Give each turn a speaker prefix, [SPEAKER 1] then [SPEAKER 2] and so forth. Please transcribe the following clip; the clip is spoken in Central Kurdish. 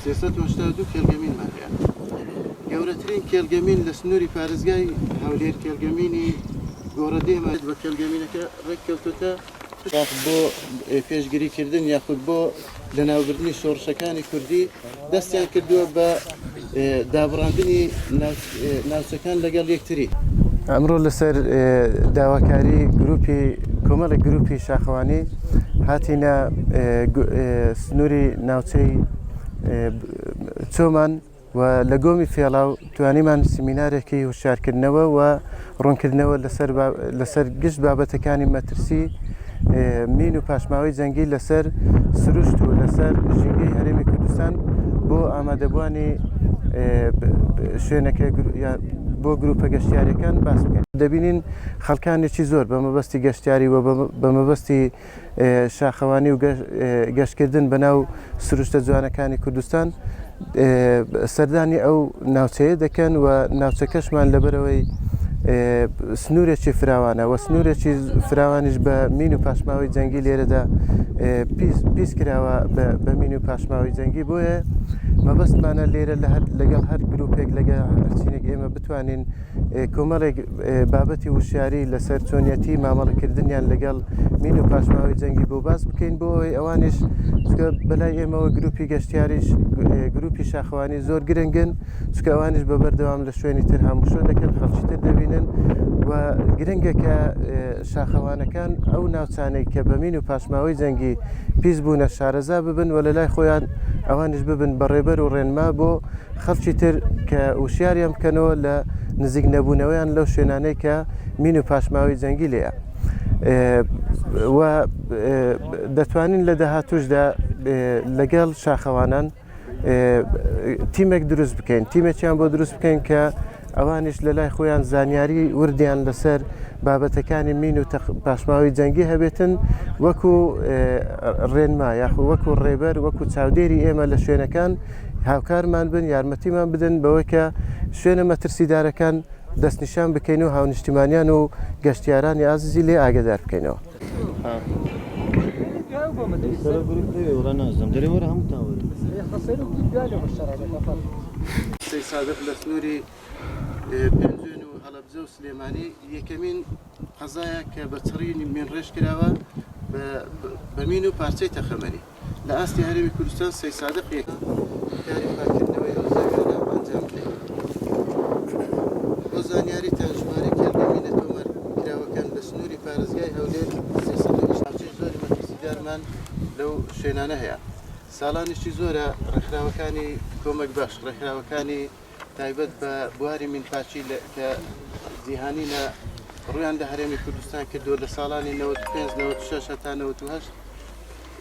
[SPEAKER 1] 382 کێلگەمین ماهەیە. گەورەترین کێلگەمین لە سنووری پارێزگای هەولێر کێلگەمینی گۆڕەدێمە بە کێلگەمینەکە ڕێککەوتوتە بۆ پێشگیریکردن یاخود بۆ لەناوبردنی شۆڕشەکانی کوردی دەستیان کردووە بە دابڕاندنی ناوچەکان لەگەڵ یەکتری.
[SPEAKER 2] ئەمڕۆ لەسەر داواکاری گروپی کۆمەڵی گروپی شاخەوانی هاتینە سنووری ناوچەی چۆمان و لە گۆمی فێڵاو توانیمان سیمینارێکی هوشارکردنەوە و ڕوونکردنەوە لەسەر گشت بابەتەکانی مەترسی مین و پاشماوەی جەنگی لەسەر سروشت و لەسەر ژینگەی هەرێمی کوردستان بۆ ئامادەبوانی شوێنەکە بۆ گروپە گەشتیاریەکان باس بکەین. دەبینین خەڵکانێکی زۆر بە مەبەستی گەشتیاری و بە مەبەستی شاخەوانی و گەشتکردن بەناو سروشتە جوانەکانی کوردستان سەردانی ئەو ناوچەیە دەکەن و ناوچەکەشمان لەبەرەوەی سنوورێکی فراوانە و سنوورێکی فراوانیش بە مین و پاشماوەی جەنگی لێرەدا پیس کراوە بە مین و پاشماوەی جەنگی. بۆیە مەبەستمانە لێرە لەگەڵ هەر گروپێک لەگەڵ هەرچینێک ئێمە بتوانین کۆمەڵێک بابەتی وشیاری لەسەر چۆنیەتی مامەڵەکردنیان لەگەڵ مین و پاشماوەی جەنگی بۆ باز بکەین بۆ ئەوەی ئەوانش بەلای ئێمەوە گروپی گەشتیاریش گروپی شاخەوانی زۆر گرنگن چکە ئەوانش بە بەردەوام لە شوێنی تر هەمووشۆ دەکەن خەڵکی تر دەبینن و گرنگە کە شاخەوانەکان ئەو ناوچانەی کە بە مین و پاشماوەی جەنگی پیس بوونە شارەزا ببن و لە لای خۆیان ئەوانش ببن بەڕێبەر و ڕێنما بۆ خەڵکی تر کە وشیاریان بکەنەوە لە نزیک نەبوونەوەیان لەو شوێنانەی کە مین و پاشماوەی جەنگی لێیە. و دەتوانین لە داهاتووشدا لەگەڵ شاخەوانان تیمێک دروست بکەین، تیمێکیان بۆ دروست بکەین کە ئەوانش لە لای خۆیان زانیاری وردیان لەسەر بابەتەکانی مین و پاشماوەی جەنگی هەبێتن وەکو ڕێنما یاخود وەکو ڕێبەر وەکو چاودێری ئێمە لە شوێنەکان هاوکارمان بن یارمەتیمان بدەن بەوەی کە شوێنە مەترسیدارەکان دەستنیشان بکەین و هاونیشتیمانیان و گەشتیارانی ئازیزی لێ ئاگدار بکەینەوە.
[SPEAKER 1] سادق لە سنووری پێنجێن و هەڵەبجە و سلێمانی یەکەمین قەزایە کە بە چڕینی مێنڕێژ کراوە بە مین و پارچەی تەخەمەنی لە ئاستی هەرێمی کوردستان سەی سادق کاری پاکردنەوەی ئەو زەویانە ئەنجام بدەین. بۆ زانیاری تاژماری کێلگەمینە تۆمەر کراوەکان لە سنووری پارێزگای هەولێر 300 زۆری مەترسیدارمان لەو شوێنانە هەیە. ساڵانیشتی زۆرە ڕێکخراوەکانی کۆمەک باش ڕێکخراوەکانی تایبەت بە بواری مینپاچی کە جیهانینە ڕویان لە هەرێمی کوردستان کردووە لە ساڵانی 95 96 تا 98